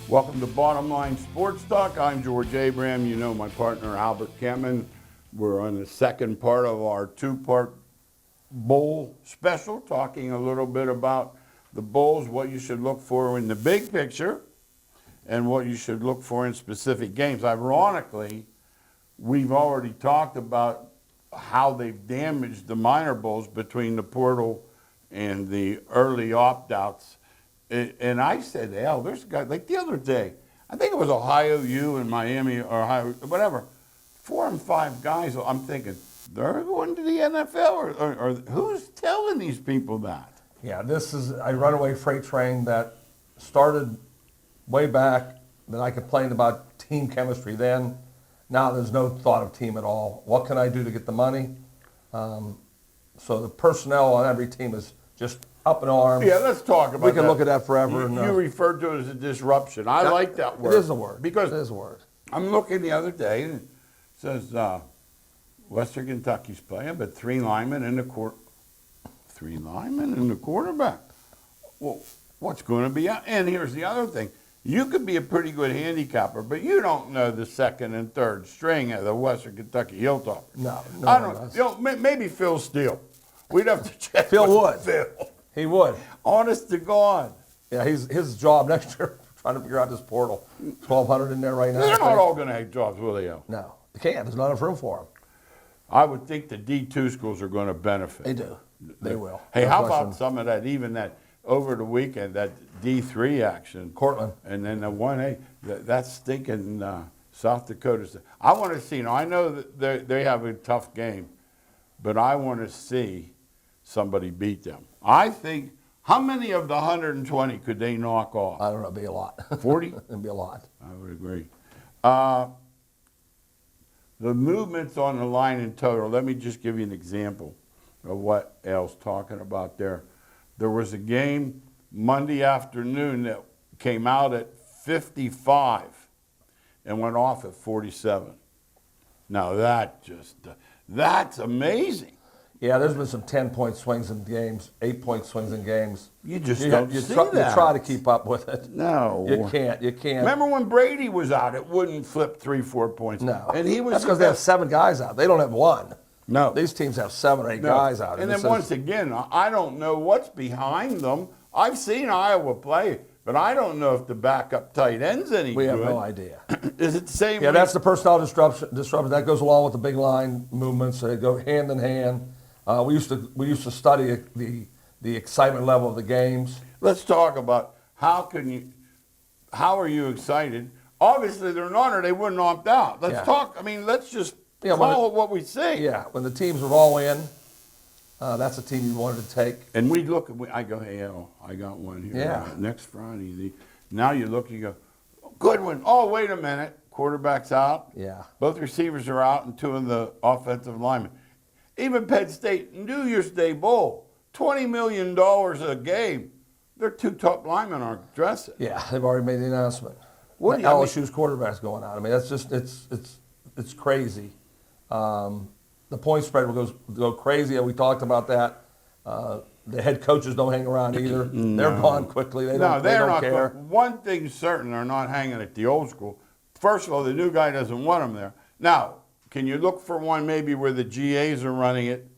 Welcome to Bottom Line Sports Talk. I'm George Abraham. You know my partner Albert Kempman. We're on the second part of our two-part bowl special, talking a little bit about the bowls, what you should look for in the big picture, and what you should look for in specific games. Ironically, we've already talked about how they've damaged the minor bowls between the portal and the early opt-outs. And I said, hell, there's guys, like the other day, I think it was Ohio U and Miami, or Ohio, whatever, 4 and 5 guys, I'm thinking, they're going to the NFL, or who's telling these people that? Yeah, this is a runaway freight train that started way back. Then I complained about team chemistry then. Now there's no thought of team at all. What can I do to get the money? So the personnel on every team is just up in arms. Yeah, let's talk about that. We can look at that forever. You referred to it as a disruption. I like that word. It is a word. Because it is a word. I'm looking the other day, and it says Western Kentucky's playing, but 3 linemen and the 3 linemen and the quarterback. Well, what's going to be out? And here's the other thing. You could be a pretty good handicapper, but you don't know the second and third string of the Western Kentucky Hilltop. No, I don't. You know, maybe Phil Steele. We'd have to check. Phil would. Phil. He would. Honest to God. Yeah, his job next year trying to figure out this portal. 1,200 in there right now. They're not all going to have jobs, will they? No, they can't. There's not enough room for them. I would think the D2 schools are going to benefit. They do. They will. Hey, No how question. about some of that, even that over the weekend, that D3 action? Cortland. And then the 1A, that's stinking South Dakota. I want to see, I know that they have a tough game, but I want to see somebody beat them. I think, how many of the 120 could they knock off? I don't know. It'd be a lot. 40? It'd be a lot. I would agree. The movements on the line in total, let me just give you an example of what Al's talking about there. There was a game Monday afternoon that came out at 55 and went off at 47. Now that's amazing. Yeah, there's been some 10-point swings in games, 8-point swings in games. You just don't see that. You try to keep up with it. No. You can't. Remember when Brady was out, it wouldn't flip 3-4 points. No. And he was. That's because they have 7 guys out. They don't have 1. No. These teams have 7 or 8 guys out. And then once again, I don't know what's behind them. I've seen Iowa play, but I don't know if the backup tight end's any good. We have no idea. Is it the same? Yeah, that's the personnel disruption. That goes along with the big line movements. They go hand in hand. We used to study the excitement level of the games. Let's talk about how are you excited? Obviously they're not, or they wouldn't opt out. Let's talk. I mean, let's just call it what we see. Yeah, when the teams are all in, that's a team you wanted to take. And we look. I go, hey, Al, I got one here. Yeah. Next Friday. Now you look. You go, good one. Oh, wait a minute. Quarterback's out. Yeah. Both receivers are out, and 2 of the offensive linemen. Even Penn State, New Year's Day Bowl, $20 million a game. Their 2 top linemen aren't dressing. Yeah, they've already made the announcement. What LSU's quarterback's going out. I mean, that's just it's crazy. The point spread will go crazy. We talked about that. The head coaches don't hang around either. No. They're gone quickly. They don't care. One thing's certain, they're not hanging at the old school. First of all, the new guy doesn't want them there. Now, can you look for one maybe where the GAs are running it?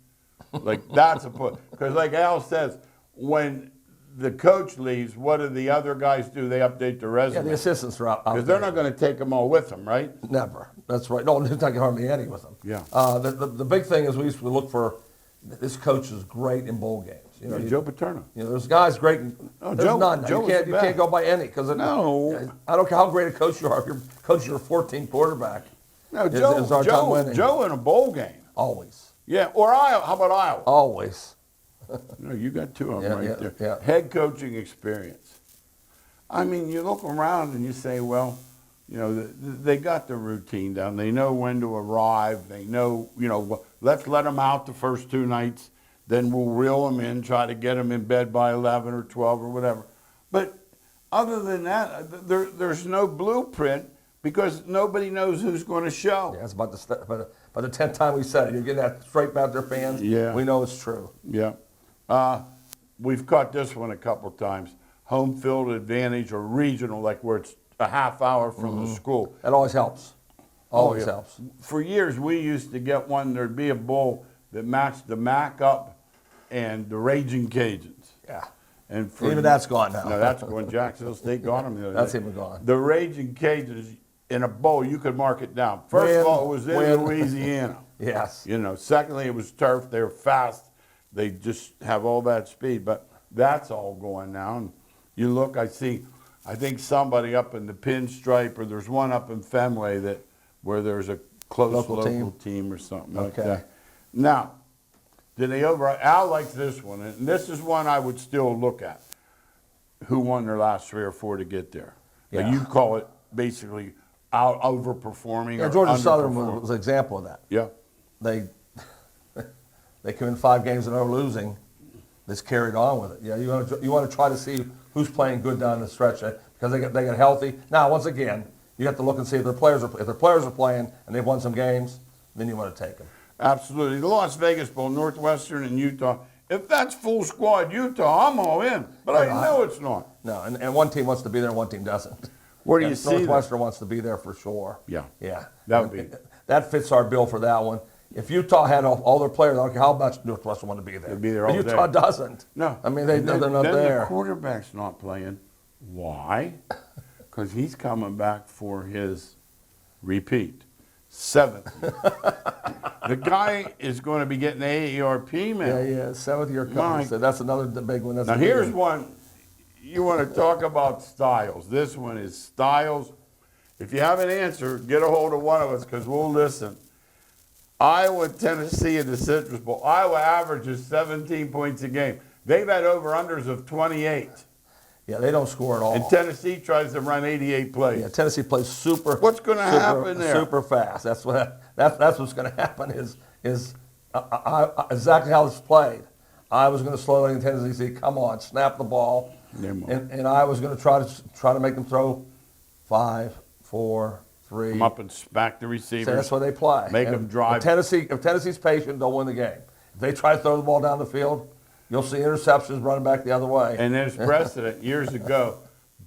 Like that's a put. Because like Al says, when the coach leaves, what do the other guys do? They update their resume. Yeah, the assistants are out. Because they're not going to take them all with them, right? Never. That's right. No, there's not hardly any with them. Yeah. The big thing is we used to look for, this coach is great in bowl games. You know, Joe Paterno. You know, there's guys great. There's none. Joe You can't go by any because no. I don't care how great a coach you are. If you're coaching your 14th quarterback, No, Joe in a bowl game. Always. Yeah, or Iowa. How about Iowa? Always. No, you got 2 of them right there. Yeah. Head coaching experience. I mean, you look around and you say, well, you know, they got the routine down. They know when to arrive. They know, let's let them out the first 2 nights. Then we'll reel them in, try to get them in bed by 11 or 12 or whatever. But other than that, there's no blueprint because nobody knows who's going to show. Yeah, it's about the 10th time we said it. You're getting that straight back to their fans. Yeah. We know it's true. Yeah. We've caught this one a couple times. Home field advantage or regional, like where it's a half hour from the school. That always helps. Always Oh, yeah. helps. For years, we used to get one, there'd be a bowl that matched the Mac Up and the Raging Cajuns. Yeah. And for, Even that's gone now. No, that's gone. Jacksonville State got them the other That's day. even gone. The Raging Cajuns, in a bowl, you could mark it down. First of all, it was in Louisiana. Yes. You know, secondly, it was turf. They were fast. They just have all that speed. But that's all going now. And you look, I think somebody up in the Pinstripe, or there's one up in Fenway where there's a close local team or something like that. Now, Al likes this one, and this is one I would still look at. Who won their last 3 or 4 to get there? Yeah. Now, you call it basically overperforming Yeah, or Georgia Southern underperforming. was an example of that. Yeah. They come in 5 games and are losing. They just carried on with it. Yeah, you want to try to see who's playing good down the stretch because they get healthy. Now, once again, you have to look and see if their players are playing and they've won some games. Then you want to take them. Absolutely. The Las Vegas Bowl, Northwestern and Utah. If that's full squad Utah, I'm all in. But I know it's not. No, and one team wants to be there and one team doesn't. Where do And you see that? Northwestern wants to be there for sure. Yeah. Yeah. That would be. That fits our bill for that one. If Utah had all their players, I don't care how much Northwestern want to be there. They'd be there But all Utah day. doesn't. No. I mean, they're not then there. The quarterback's not playing. Why? Because he's coming back for his repeat. 7th. The guy is going to be getting AARP, man. Yeah, 7th year My- comes. So that's another big one. That's Now a big here's one. one. You want to talk about styles. This one is styles. If you have an answer, get a hold of one of us because we'll listen. Iowa, Tennessee in the Citrus Bowl. Iowa averages 17 points a game. They've had over-unders of 28. Yeah, they don't score at all. And Tennessee tries to run 88 plays. Yeah, Tennessee plays super. What's gonna happen there? Super fast. That's what's going to happen. Is exactly how it's played. I was going to slow down Tennessee. Come on, snap the ball, and I was going to try to make them throw 5, 4, 3. Come up and smack the receivers. So that's why they play. Make And them drive. If Tennessee's patient, they'll win the game. If they try to throw the ball down the field, you'll see interceptions running back the other way. And there's precedent. Years ago,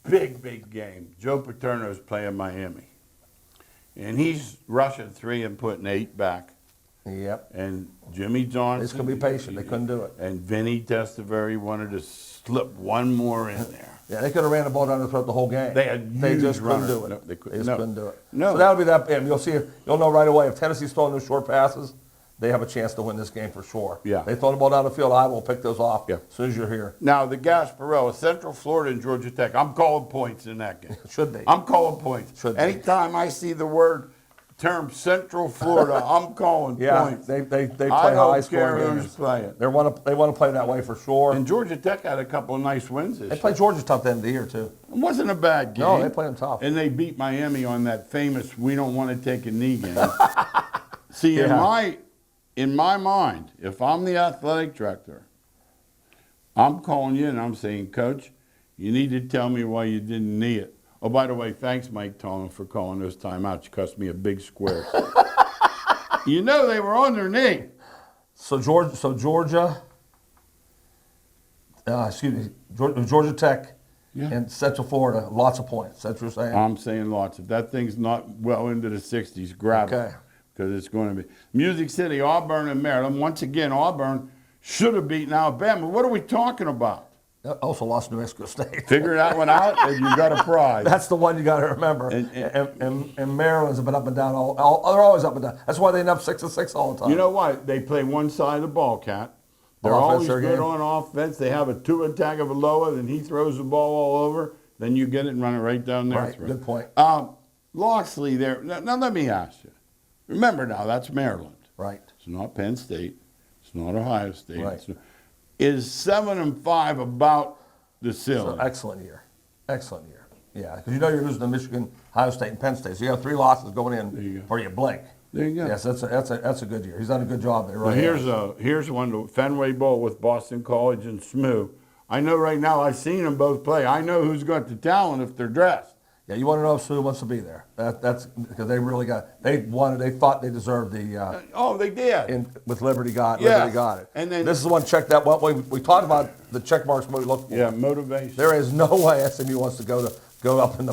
big game. Joe Paterno's playing Miami. And he's rushing 3 and putting 8 back. Yep. And Jimmy Johnson. They just couldn't be patient. They couldn't do it. And Vinny Testaverde wanted to slip one more in there. Yeah, they could have ran the ball down the throat the whole game. They had They huge just couldn't runners. do it. No, they couldn't. They just No. couldn't do it. No. So that'll be that. And you'll know right away if Tennessee's throwing those short passes, they have a chance to win this game for sure. Yeah. They throw the ball down the field, I will pick those off Yeah. as soon as you're here. Now, the Gasparilla, Central Florida and Georgia Tech. I'm calling points in that game. Should be. I'm calling points. Should be. Anytime I see the term Central Florida, I'm calling Yeah, points. they play I high don't care scoring who's games. playing. They want to play that way for sure. And Georgia Tech had a couple of nice wins this They year. play Georgia tough at the end of the year too. It wasn't a bad game. No, they played them tough. And they beat Miami on that famous "we don't want to take a knee" game. See, Yeah. in my mind, if I'm the athletic director, I'm calling you and I'm saying, Coach, you need to tell me why you didn't knee it. Oh, by the way, thanks, Mike Tomlin, for calling those timeouts. You cost me a big square. You know they were on their knee. So Georgia, Georgia Tech Yeah. and Central Florida, lots of points. That's what you're saying. I'm saying lots. If that thing's not well into the 60s, grab it. Okay. Because it's going to be. Music City, Auburn, and Maryland. Once again, Auburn should have beaten Alabama. What are we talking about? Also lost New Mexico State. Figure that one out, and you got a prize. That's the one you got to remember. And Maryland's been up and down. They're always up and down. That's why they end up 6-6 all the time. You know what? They play one side of the ball, Cat. They're On offense, always their good game. on offense. They have a two-attack of Aloha, then he throws the ball all over. Then you get it and run it right down their Right, throat. good point. Loxley there. Now let me ask you. Remember now, that's Maryland. Right. It's not Penn State. It's not Ohio State. Right. Is 7-5 about the ceiling? So excellent year. Excellent year. Yeah, because you know you're losing to Michigan, Ohio State, and Penn State. So you have 3 losses going in There you go. before you blink. There you go. Yes, that's a good year. He's done a good job there. Now Right. here's one, the Fenway Bowl with Boston College and SMU. I know right now, I've seen them both play. I know who's got the talent if they're dressed. Yeah, you want to know if Sue wants to be there. That's because they really they thought they deserved the Oh, they did. with Liberty got Yeah. Liberty got it. And then- this is one check that we talked about the check marks we look for. Yeah, motivation. There is no way SMU wants to go go up in the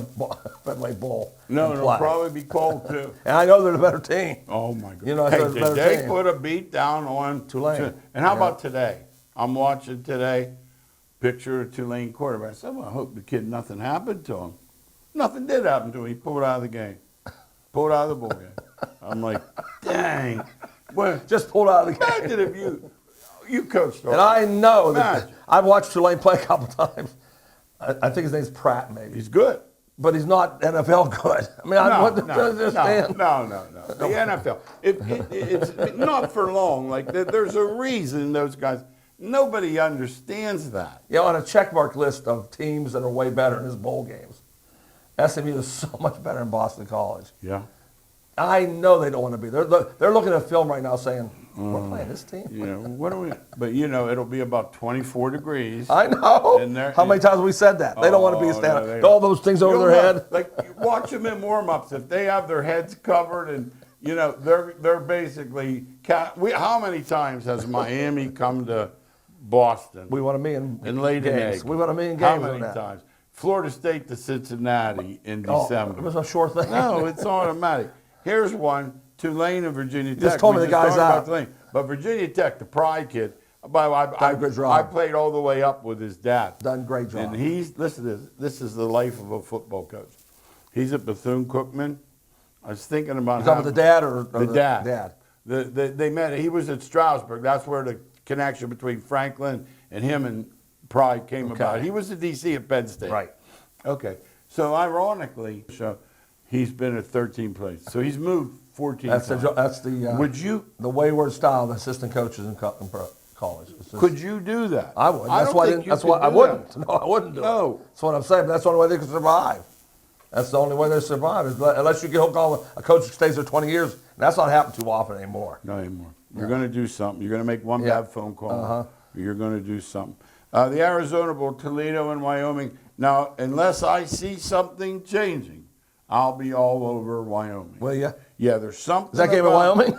Fenway Bowl. No, and it'll play. probably be cold too. And I know they're the better team. Oh my God! You know, hey, so it's did better they team. put a beat down on Tulane. And how Yeah. about today? I'm watching today. Picture of Tulane quarterback. I said, well, I hope the kid nothing happened to him. Nothing did happen to him. He pulled out of the game. Pulled out of the bowl game. I'm like, dang. Well, Just pulled out of the game. imagine if you coached. And I know that Imagine. I've watched Tulane play a couple times. I think his name's Pratt, maybe. He's good. But he's not NFL good. I mean, I want to understand. No. The NFL. It's not for long. Like there's a reason those guys. Nobody understands that. You know, on a checkmark list of teams that are way better in his bowl games, SMU is so much better than Boston College. Yeah. I know they don't want to be. They're looking at film right now saying, we're playing this team. You know, what do we? But you know, it'll be about 24 degrees. I know. And How many times have we said that? They don't want to be a stand. All those things over their head. Like watch them in warm-ups. If they have their heads covered and you know they're basically. How many times has Miami come to Boston? We won a million and laid an games. egg. We won a million How games many on that. times? Florida State to Cincinnati in Oh, December. it was a sure thing. No, it's automatic. Here's one: Tulane and Virginia Tech. just told me We the guy's talked about out. Tulane. But Virginia Tech, the Pride kid. By the way, Done a good job. I played all the way up with his dad. Done a great job. And listen to this. This is the life of a football coach. He's at Bethune-Cookman. I was thinking about You talking about the dad or the dad. Dad. They met. He was at Stroudsburg. That's where the connection between Franklin and him and Pride came Okay. about. He was the DC at Penn State. Right. Okay. So ironically, he's been at 13 places. So he's moved 14 That's times. the Would you? the wayward style of assistant coaches in college. It's just- Could you do that? I would. I That's don't why. think you That's could why I do wouldn't. that. No, I wouldn't do No. it. That's what I'm saying. But that's the only way they can survive. That's the only way they survive. Is unless you get hooked on a coach who stays there 20 years. And that's not happening too often anymore. Not anymore. You're going to do something. You're going to make one Yeah. bad phone call. Uh-huh. You're going to do something. The Arizona Bowl, Toledo and Wyoming. Now, unless I see something changing, I'll be all over Wyoming. Will you? Yeah, there's something. Is that game in about- Wyoming?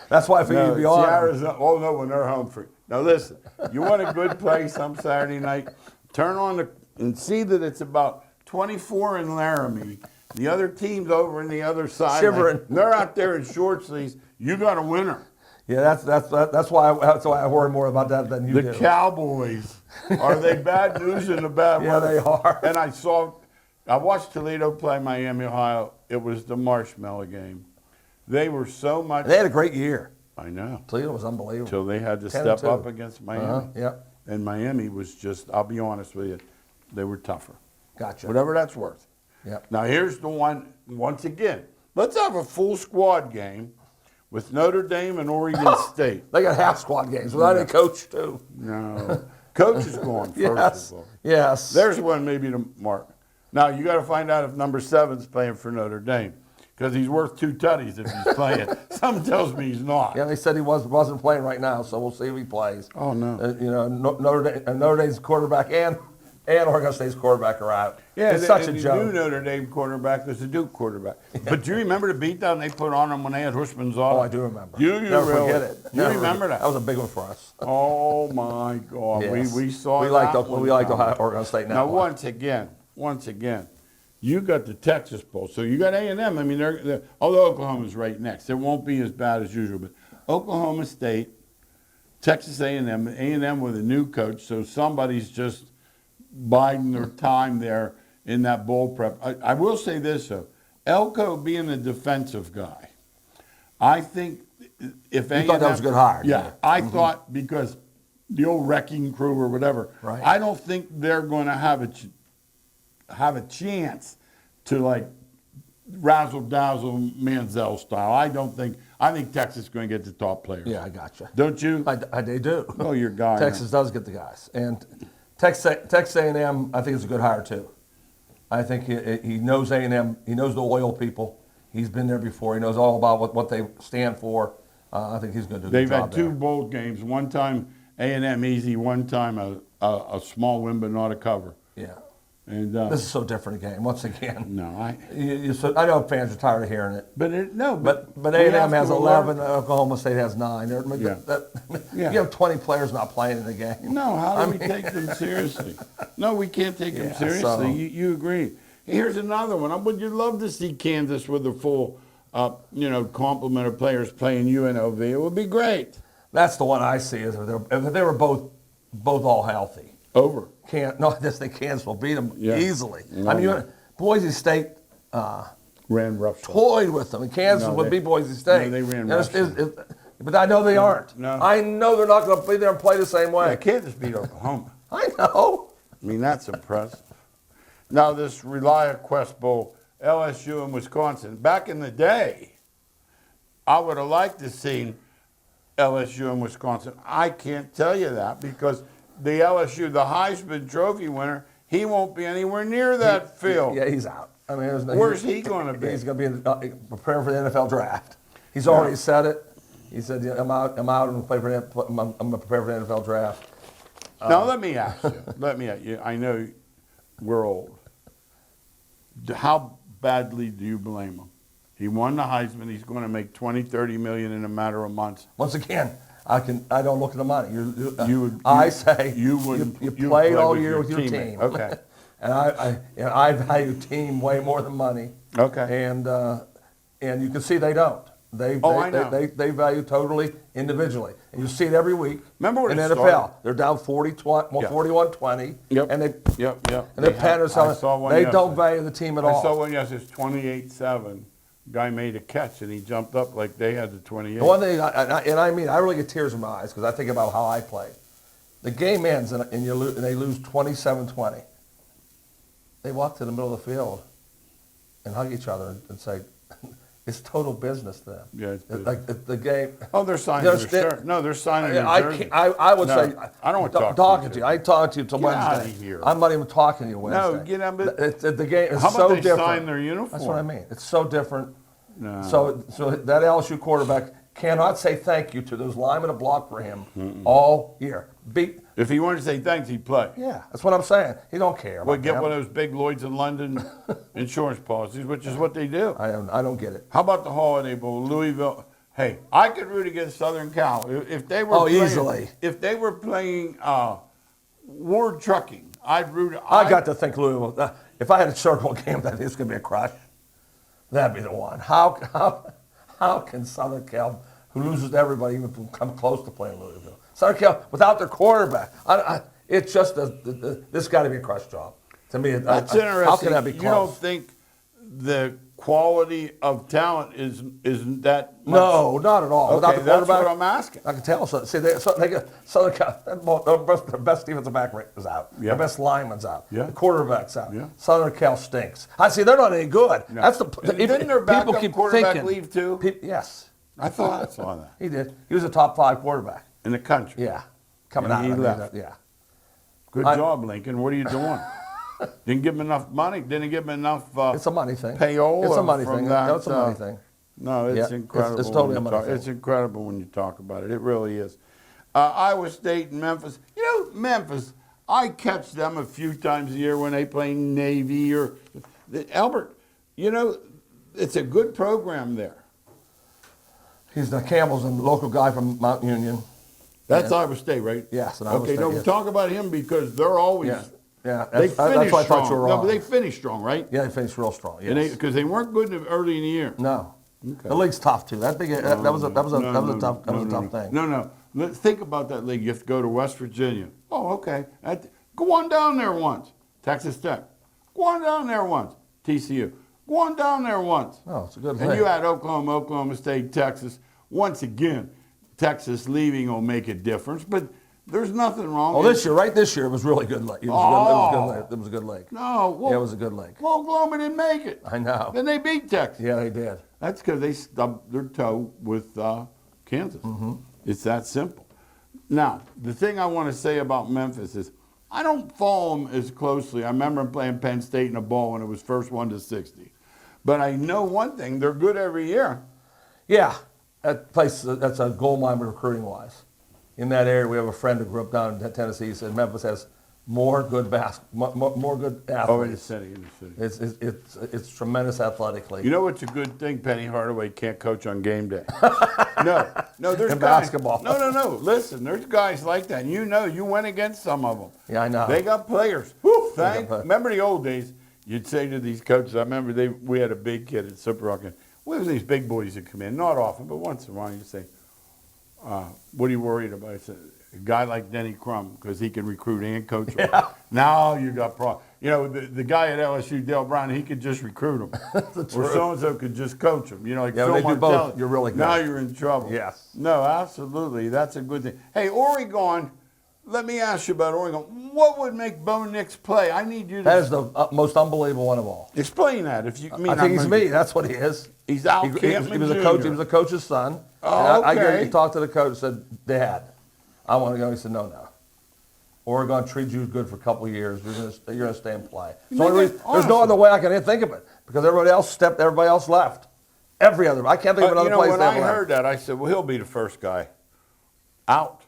That's why I figured No, you'd be it's on. the Arizona. Oh no, when they're home free. Now listen, you want a good play some Saturday night? Turn on and see that it's about 24 in Laramie. The other team's over in the other side. Shivering. They're out there in short sleeves. You got a winner. Yeah, that's why I worry more about that than you The do. Cowboys. Are they bad news in a bad way? Yeah, they are. And I watched Toledo play Miami, Ohio. It was the marshmallow game. They were so much. They had a great year. I know. Toledo was unbelievable. Till they had to 10-2. step up against Miami. Yeah, And Miami was just, I'll be honest with you, they were tougher. gotcha. Whatever that's worth. Yep. Now here's the one, once again, let's have a full squad game with Notre Dame and Oregon State. They got half squad games without any coach too. No. Coach is gone, first Yes. of all. Yes. There's one maybe to mark. Now you got to find out if number 7's playing for Notre Dame. Because he's worth 2 tutties if he's playing. Something tells me he's not. Yeah, they said he wasn't playing right now, so we'll see if he plays. Oh, no. Notre Dame's quarterback and Oregon State's quarterback are out. Yeah, it's such a and the joke. new Notre Dame quarterback was the Duke quarterback. But do you remember the beatdown they put on him when they had Hushman's Oh, auto? I do remember. You Never really? forget it. You Never remember forget. that? That was a big one for us. Oh my God, Yes. we saw we that liked one we liked coming. Oregon State now. Now once again, you got the Texas Bowl, so you got A&M. I mean, although Oklahoma's right next, it won't be as bad as usual. But Oklahoma State, Texas A&M with a new coach, so somebody's just biding their time there in that bowl prep. I will say this though, Elko being a defensive guy, I think if You thought that was a good hire, didn't yeah, you? I thought because the old wrecking crew or whatever. Right. I don't think they're going to have a chance to like razzle dazzle Manziel style. I think Texas is going to get the top players. Yeah, I gotcha. Don't you? They do. Oh, your guy. Texas does get the guys, and Texas A&M I think is a good hire too. I think he knows A&M. He knows the oil people. He's been there before. He knows all about what they stand for. I think he's going to do a They've good job had 2 there. bowl games. One time A&M easy. One time a small win but not a cover. Yeah. And This is so different again. Once again, no, I know fans are tired of hearing it. but But we A&M have has to 11. alert- Oklahoma State has 9. Yeah. Yeah. You have 20 players not playing in the game. No, how do we take them seriously? No, we can't take them Yeah, seriously. so- You agree. Here's another one. Would you love to see Kansas with a full, complement of players playing UNLV? It would be great. That's the one I see. Is if they were both all healthy. Over. This thing Kansas will beat them Yeah. easily. No, I mean, no. Boise State Ran rough. toyed with them, and Kansas No, would they- beat Boise State. no, they ran You rough. understand? But I know they aren't. No. I know they're not going to be there and play the same way. Yeah, Kansas beat Oklahoma. I know. I mean, that's impressive. Now, this Relia Quest Bowl, LSU and Wisconsin. Back in the day, I would have liked to see LSU and Wisconsin. I can't tell you that because the LSU, the Heisman Trophy winner, he won't be anywhere near that field. Yeah, he's out. I mean, Where's he going to be? He's going to be preparing for the NFL draft. He's already said it. He said, yeah, I'm out. I'm going to I'm going to prepare for the NFL draft. Now, let me ask you. I know we're old. How badly do you blame him? He won the Heisman. He's going to make 20, 30 million in a matter of months. Once again, I don't look at the money. I say you played play all with year your with your teammate. team. Okay. And I value team way more than money. Okay. And you can see they don't. They I know. they value totally individually. And you see it every week. Remember when in it NFL, started? they're down 41-20. Yep. And they Yep. and they're panning something. They don't value the team at all. I saw one yesterday. It's 28-7. Guy made a catch and he jumped up like they had the 28. The one thing, I mean, I really get tears in my eyes because I think about how I played. The game ends and they lose 27-20. They walk to the middle of the field and hug each other and say, it's total business to them. Yeah, it's business. Like the game. Oh, they're signing their shirt. No, they're signing their jersey. I would No, say, I don't want to talk talking to to you. you. I ain't talking to you till Get Wednesday. outta here. I'm not even talking to you Wednesday. No, get out. But The game is how so about they different. sign their uniform? That's what I mean. It's so different. No. So that LSU quarterback cannot say thank you to those linemen that blocked for him all year. If he wanted to say thanks, he'd play. Yeah, that's what I'm saying. He don't care about Well, get them. one of those big Lloyd's in London insurance policies, which is what they do. I don't get it. How about the Holiday Bowl, Louisville? Hey, I could root against Southern Cal if they were. playing, Easily. If they were playing Ward Trucking, I'd root. I got to think Louisville. If I had a circle game, that is going to be a crush. That'd be the one. How can Southern Cal, who loses to everybody, even come close to playing Louisville? Southern Cal without their quarterback. It's just this got to be a crush job. To me, That's interesting. How can that be close? You don't think the quality of talent isn't that much? No, not at all. Okay, Without the that's quarterback, what I'm asking. I can tell. So, see, they get Southern Cal. Their best defensive back is out. Yeah. Their best lineman's out. Yeah. The quarterback's out. Yeah. Southern Cal stinks. I see. They're not any good. No. That's Didn't their people backup keep quarterback thinking, leave too? Yes, I thought I saw that he did. He was a top 5 quarterback. in the country. Yeah, coming And out. he I mean, left. Yeah. Good job, Lincoln. What are you doing? Didn't give him enough money. Didn't give him enough. It's a money thing. Payola It's a money from thing. that, No, it's a money thing. No, it's Yeah, incredible. it's totally when a you money talk- thing. It's incredible when you talk about it. It really is. Iowa State and Memphis. You know, Memphis. I catch them a few times a year when they play Navy or Albert. You know, it's a good program there. He's the Campbell's a local guy from Mount Union. That's Iowa State, right? Yes, and Iowa Okay, State, don't yes. talk about him because they're always. Yeah. Yeah, They that's finished why I strong. thought you were No, wrong. but they finished strong, right? Yeah, they finished real strong. Yes. Because they weren't good early in the year. No. Okay. The league's tough too. That was a tough thing. No. Think about that league. You have to go to West Virginia. Oh, okay. Go on down there once. Texas Tech. Go on down there once. TCU. Go on down there once. Oh, it's a good And league. you had Oklahoma State, Texas. Once again, Texas leaving will make a difference, but there's nothing wrong. Oh, this year it was really good league. It was a good league. No, well, Yeah, it was a good league. Well, Oklahoma didn't make it. I know. Then they beat Texas. Yeah, they did. That's because they stubbed their toe with Kansas. Mm-hmm. It's that simple. Now, the thing I want to say about Memphis is I don't follow them as closely. I remember them playing Penn State in a bowl when it was first 1-60. But I know one thing, they're good every year. Yeah, that place, that's a gold mine recruiting-wise. In that area, we have a friend who grew up down in Tennessee. He said Memphis has more good more good Oh, in the athletes. city, in the city. It's tremendous athletically. You know what's a good thing? Penny Hardaway can't coach on game day. No, there's In guys. basketball. No. Listen, there's guys like that. And you went against some of them. Yeah, I know. They got players. Remember the old days? You'd say to these coaches, I remember we had a big kid at Super Rock. We have these big boys that come in, not often, but once in a while. You say, "What are you worried about?" I said, "A guy like Denny Crum, because he can recruit and coach them." Yeah. Now you got problems. You know, the guy at LSU, Dale Brown, he could just recruit them. Or so-and-so could just coach them. You know, like Yeah, Phil when they do both, Martelli. you're really good. Now you're in trouble. Yes. No, absolutely. That's a good thing. Hey, Oregon, let me ask you about Oregon. What would make Bo Nix play? I need you to That is the most unbelievable one of all. explain that. If you mean, I think he's me. That's what he is. He's Al He Campman was a coach. Jr.. He was a coach's son. Oh, And okay. I talked to the coach and said, "Dad, I want to go." He said, "No. Oregon treats you good for a couple of years. You're gonna stay and play." You So make it there's no awesome. other way I can think of it because everybody else left. I can't think of another place when that I left. heard that, I said, well, he'll be the first guy out.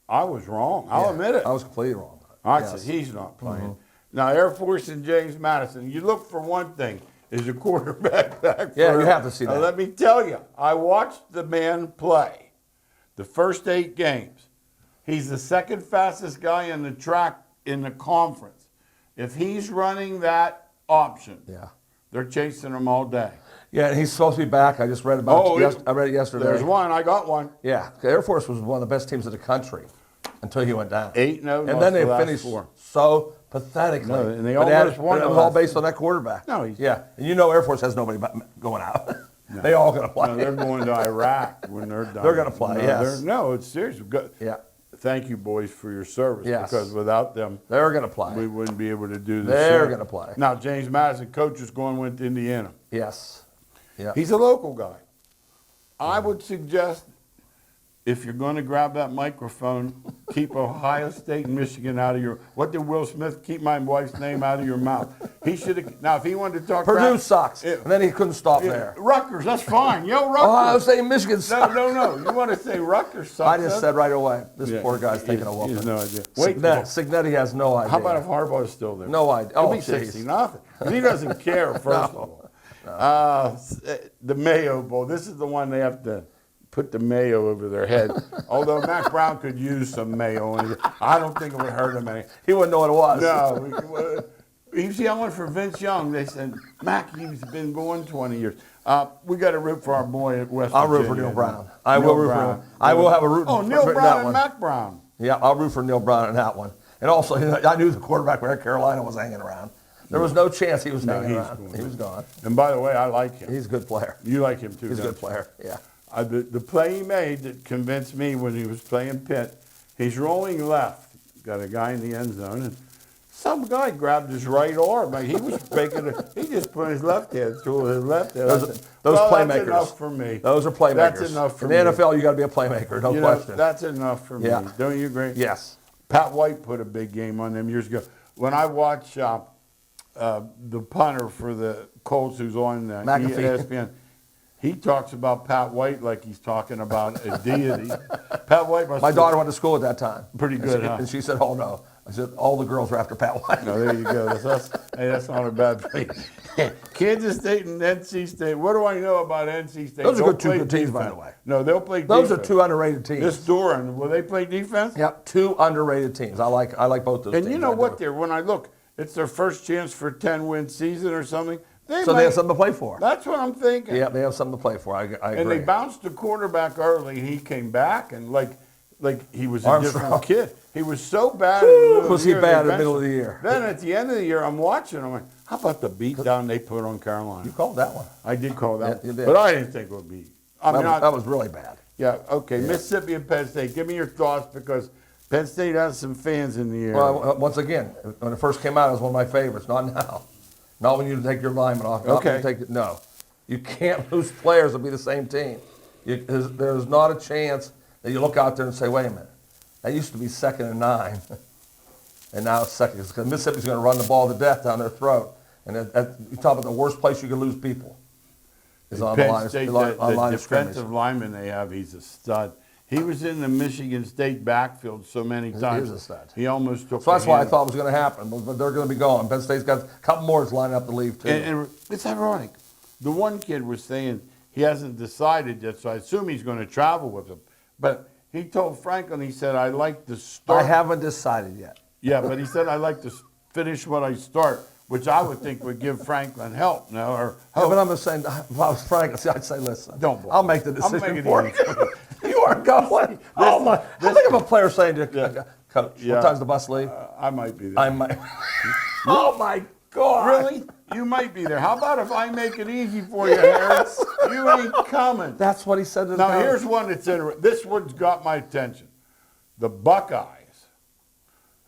I was wrong. I'll admit it. I was completely wrong. I Yes. said, he's not playing. Now, Air Force and James Madison, you look for one thing, is a quarterback back. Yeah, for- you have to see Now, that. let me tell you, I watched the man play the first 8 games. He's the second fastest guy in the track in the conference. If he's running that option, Yeah. they're chasing him all day. Yeah, and he's supposed to be back. I just read about it. I read it yesterday. There's one. I got one. Yeah, the Air Force was one of the best teams in the country until he went down. 8-0, and lost then they the last finished 4. so pathetically. No, and they But almost won It the was all last based on that quarterback. No, he's- yeah, and you know Air Force has nobody going out. They all going to play. No, they're going to Iraq when they're done. They're gonna play, No, yes. No, it's serious. Yeah, Thank you, boys, for your service. Yes. Because without them, they're going to play. we wouldn't be able to do this. They're show. gonna play. Now, James Madison, coach, is going with Indiana. Yes. Yeah. He's a local guy. I would suggest, if you're going to grab that microphone, keep Ohio State and Michigan out of your. What did Will Smith keep my wife's name out of your mouth? He should have. Now, if he wanted to talk, Purdue crap, sucks, it- and then he couldn't stop it- there. Rutgers, that's fine. Yo, Rutgers. Ohio State and Michigan sucks. No. You want to say Rutgers sucks? I just said right away, this Yeah, poor guy's taking a he has whooping. no idea. Wait, Signetti has no idea. how about if Harbaugh is still there? No idea. It'll Oh, be jeez. 60-0. He doesn't care, first of all. The Mayo Bowl. This is the one they have to put the mayo over their head. Although Mac Brown could use some mayo, and I don't think it would hurt him any. He wouldn't know what it was. No. He's yelling for Vince Young. They said, Mac, he's been going 20 years. We got to root for our boy at West I'll Virginia. root for Neil Brown. I will root for him. I will have a root Oh, for Neil that Brown and one. Mac Brown. Yeah, I'll root for Neil Brown in that one. And also, I knew the quarterback for Carolina was hanging around. There was no chance he was hanging he's around. gone. He was gone. And by the way, I like him. He's a good player. You like him too, He's a don't good player. Yeah. The play he made that convinced me when he was playing Pitt, he's rolling left, got a guy in the end zone, and some guy grabbed his right arm. Like he was he just put his left hand through his left hand. Those I said, playmakers. That's enough for me. Those are playmakers. That's enough for in the me. NFL, you got to be a playmaker, no You know, question. that's enough for Yeah. me. Don't you agree? Yes. Pat White put a big game on them years ago. When I watch the punter for the Colts, who's on McAfee. ESPN, he talks about Pat White like he's talking about a deity. Pat White must My be daughter went to school at that time. pretty good, huh? And she said, "Oh no." I said, "All the girls were after Pat White." No, there you go. Hey, that's not a bad thing. Kansas State and NC State. What do I know about NC State? Those are They'll two play good teams, by defense. the way. No, they'll play Those are defense. two underrated teams. This Doran, will they play defense? Yep, two underrated teams. I like both those And teams. you know I what? do. When I look, it's their first chance for a 10-win season or something. So they have something to play for. That's what I'm thinking. Yeah, they have something to play for. I agree. And they bounced the quarterback early. He came back and like he was a Armstrong. different kid. He was so bad. in the middle of Was the he year, bad they in the middle benched of the him. year? Then at the end of the year, I'm watching. I'm like, how about the beatdown they put on Carolina? You called that one. I did call that, Yeah, you did. but I didn't think it would be. I mean, That was really bad. yeah, okay. Mississippi and Penn State. Give me your thoughts because Penn State has some fans in the area. Well, once again, when it first came out, it was one of my favorites. Not now. Not when you take your lineman off. Not when Okay. you no. You can't lose players to be the same team. There's not a chance that you look out there and say, wait a minute, that used to be 2nd and 9, and now it's second. Because Mississippi's going to run the ball to death down their throat. And you talk about the worst place you can lose people is on the Penn line, State, on the line of scrimmage. defensive lineman they have, he's a stud. He was in the Michigan State backfield so many times. a stud. He almost took. So that's the what I hand. thought was going to happen. But they're going to be gone. Penn State's got a couple more lining up to leave too. And it's ironic. The one kid was saying he hasn't decided yet, so I assume he's going to travel with him. But he told Franklin, he said, "I like to start." I haven't decided yet. Yeah, but he said, "I like to finish what I start," which I would think would give Franklin help. No, or Yeah, hope. but I'm just saying, if I was Frank, I'd say, listen, Don't bother. I'll make the I'll decision make it for easy. you. You are going. Oh my! I think of a player saying to coach, Yeah. "What time's the bus leave?" I might be there. I might. Oh my God! Really? You might be there. How about if I make it easy for you, Harris? You ain't coming. That's what he said to the Now, coach. here's one that's interesting. This one's got my attention. The Buckeyes,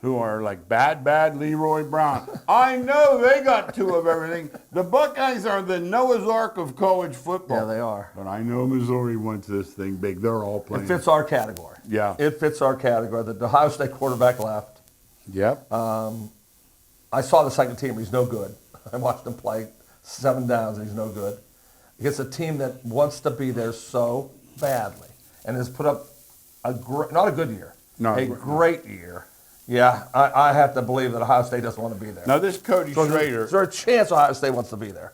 who are like bad Leroy Brown. I know they got two of everything. The Buckeyes are the Noah's Ark of college football. Yeah, they are. But I know Missouri wants this thing big. They're all playing. It fits our category. Yeah. It fits our category. The Ohio State quarterback left. Yep. I saw the second team. He's no good. I watched him play 7 downs, and he's no good. Against a team that wants to be there so badly and has put up not a good year, No, a great year. Yeah, I have to believe that Ohio State doesn't want to be there. Now, this Cody Schrader. Is there a chance Ohio State wants to be there?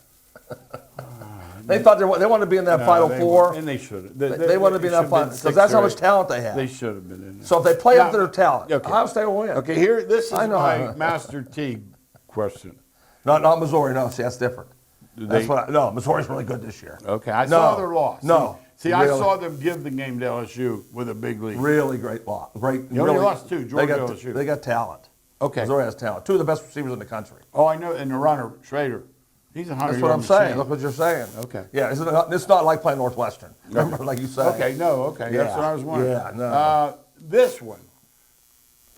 They thought they wanted to be in that Final Four. And they should have. They wanted to be in that Final because that's how much talent they have. They should have been in there. So if they play up Now- to their talent, okay. Ohio State will win. Okay, here, this is I know. my Master T question. Not Missouri. No, see, that's different. They- No, Missouri's really good this year. Okay, I No. saw their loss. No. See, I Really? saw them give the game to LSU with a big lead. Really great lot. Great. They only really, lost two, Georgia, LSU. They got talent. Okay. Missouri has talent. 2 of the best receivers in the country. Oh, I know, and the runner, Schrader, he's a 100-yard That's what I'm saying. machine. Look what you're saying. Okay. Yeah, it's not like playing Northwestern. Remember, like you said. Okay, no, okay, that's Yeah. what I was wondering. Yeah, no. This one,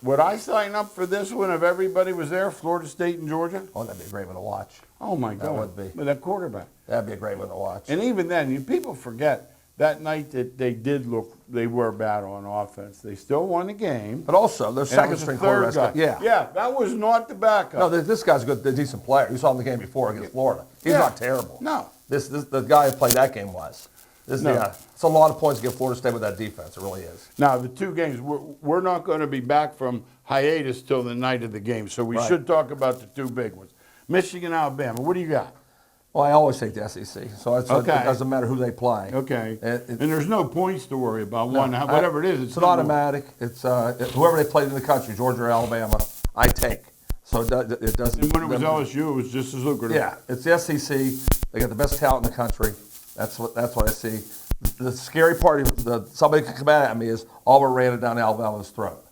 would I sign up for this one if everybody was there, Florida State and Georgia? Oh, that'd be a great one to watch. Oh, my God. would be. With that quarterback. That'd be a great one to watch. And even then, people forget that night that they were bad on offense. They still won the game. But also, their And it second was the string third quarterback. guy. Yeah. Yeah, that was not the backup. No, this guy's a decent player. You saw him in the game before against Florida. He's Yeah. not terrible. No. The guy who played that game was. No. Yeah, it's a lot of points to get Florida State with that defense. It really is. Now, the two games, we're not going to be back from hiatus till the night of the game, so we Right. should talk about the two big ones. Michigan, Alabama, what do you got? Well, I always take the SEC, so it Okay. doesn't matter who they play. Okay. And there's no points to worry about. Whatever it is, It's an automatic. It's whoever they played in the country, Georgia or Alabama, I take. So it doesn't. And when it was LSU, it was just as lucrative. Yeah, it's the SEC. They got the best talent in the country. That's what I see. The scary part, somebody could come at me, is Auburn ran it down Alabama's throat,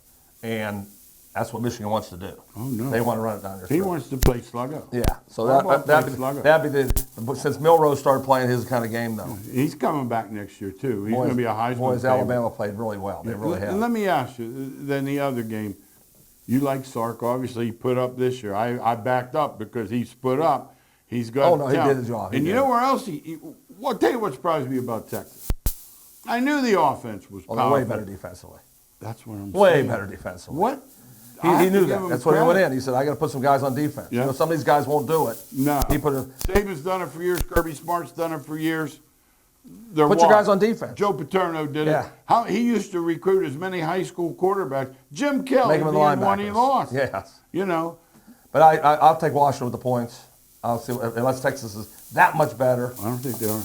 and that's what Michigan wants to do. Oh, no. They want to run it down their He throat. wants to play sluggo. Yeah, so How about that'd play sluggo? be the since Milrose started playing his kind of game though. He's coming back next year, too. He's going to be a Heisman Boys, favorite. Alabama played really well. They really have. And let me ask you, then the other game, you like Sark, obviously he put up this year. I backed up because he's put up. He's got Oh, no, he talent. did the job. He And you did. know where else I'll tell you what surprised me about Texas. I knew the offense was Well, powerful. they're way better defensively. That's what I'm Way saying. better defensively. What? I He have to knew give that. him That's why he went credit. in. He said, I got to put some guys on defense. Yeah. You know, some of these guys won't do it. No. He put Saban's done it for years. Kirby Smart's done it for years. They're Put your washed. guys on defense. Joe Paterno did Yeah. it. How he used to recruit as many high school quarterbacks. Jim Kelly Make them being in one he linebackers. lost. Yes. You know. But I'll take Washington with the points. I'll see unless Texas is that much better. I don't think they are.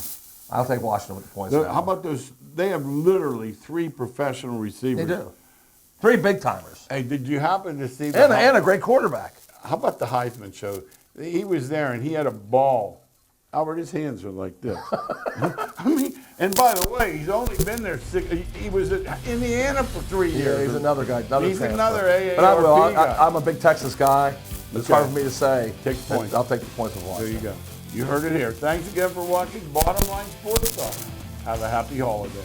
I'll take Washington with the points. How about those? They have literally 3 professional receivers. They do. 3 big timers Hey, did you happen to see the and a great quarterback. How about the Heisman show? He was there and he had a ball. Albert, his hands are like this. I mean, and by the way, he's only been there he was at Indiana for 3 years. Yeah, he's another guy. He's transfer. another AARP But I will. guy. I'm a big Texas guy. It's Okay. hard for me to say. Take the points. I'll take the points with There Washington. you go. You heard it here. Thanks again for watching Bottom Line Sports Talk. Have a happy holiday.